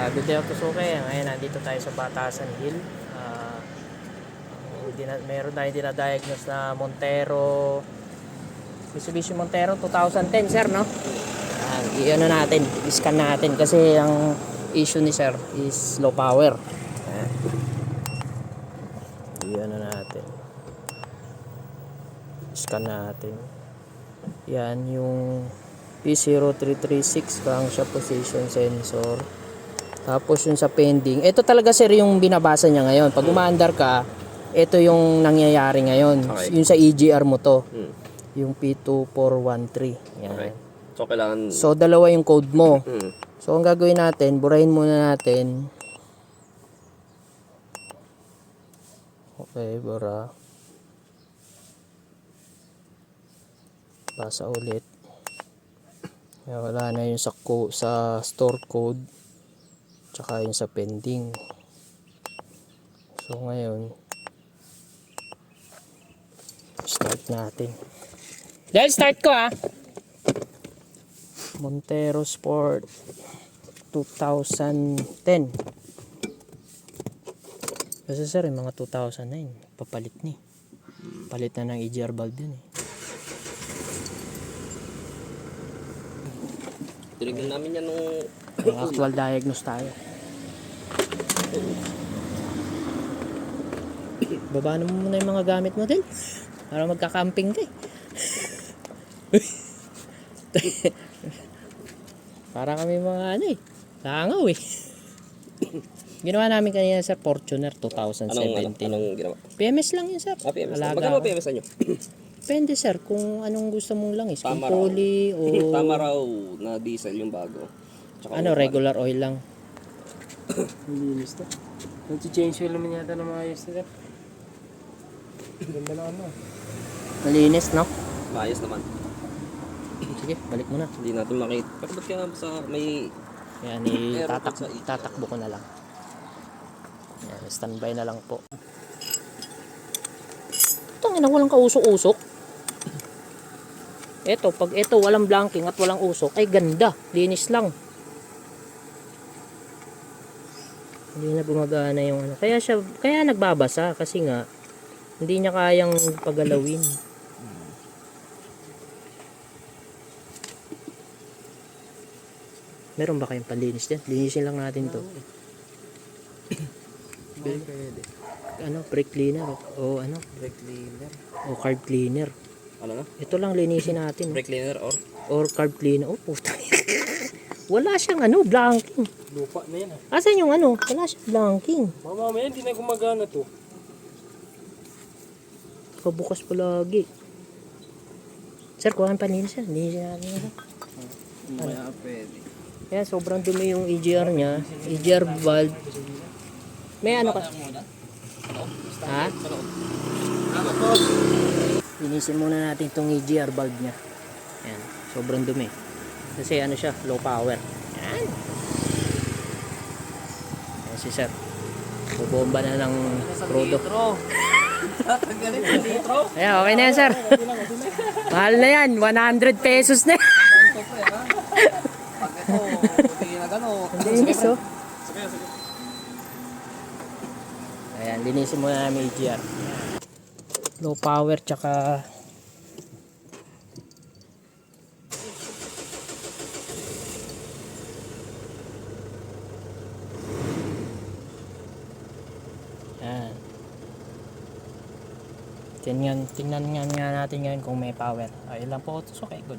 Good day ako Suke. Ngayon nandito tayo sa Batasan Hill. Meron tayong dinadiagnose na Montero, Mitsubishi Montero 2010 sir, no? I-ano natin, i-scan natin kasi ang issue ni sir is low power. I-ano natin, scan natin. Yan yung P0336 crankshaft position sensor. Tapos yung sa pending, ito talaga sir yung binabasa niya ngayon. Pag umaandar ka, ito yung nangyayari ngayon. Okay. Yung sa EGR mo to. Yung P2413. Yan. Okay. So kailangan... So dalawa yung code mo. So ang gagawin natin, burahin muna natin. Okay, bara. Basa ulit. Yan, wala na yung sa store code. Tsaka yung sa pending. So ngayon, start natin. Dahil start ko Montero Sport 2010. Kasi sir, yung mga 2009 papalit ni. Palit na ng EGR valve yun Tinignan namin yan nung... Actual diagnose tayo. Babaan mo muna yung mga gamit mo din para magka-camping ka para kami mga langaw Ginawa namin kanina sir, Fortuner 2017. Anong ginawa? PMS lang yun sir. PMS. Alaga. Magkano PMS nyo? Depende sir kung anong gusto mong langis. Kung Tama raw. poly o Tama raw na diesel yung bago. Tsaka regular oil lang. Linis to. Nag-change oil naman yata ng mga ayos nila. Ganda na Malinis, no? Maayos naman. Sige, balik mo na. Hindi natin makita. Pero ba't kaya sa may... Yan, tatakbo ko na lang. Yan, standby na lang po. Tangina, walang kausok-usok. Pag ito walang blanking at walang usok, ay ganda. Linis lang. Hindi na gumagana yung kaya nagbabasa kasi nga hindi niya kayang pagalawin. Meron ba kayong panlinis dyan? Linisin lang natin to. Brake cleaner o Brake cleaner. o carb cleaner. Ano na? Ito lang linisin natin. Brake cleaner Or carb cleaner. Oh, puta. Wala siyang blanking. lupa na yan Asan yung wala siyang blanking. Mamaya hindi na gumagana to. Kabukas pa lagi. Sir, kuha ng panlinis yan. Linisin natin. Maya pwede. Yan, sobrang dumi yung EGR niya. EGR valve. May ka? Ha? Linisin muna natin itong EGR valve niya. Yan, sobrang dumi. Kasi siya, low power. Yan. Yan si sir. Bubomba na ng crudo. Tatanggalin sa litro. Ayan, okay na yan sir. Mahal na yan, 100 pesos na. Pag ito, hindi na gano'n. Linis Ayan, linisin muna namin EGR. Low power tsaka Tingnan nga natin ngayon kung may power. Ayun lang po. So, okay, good.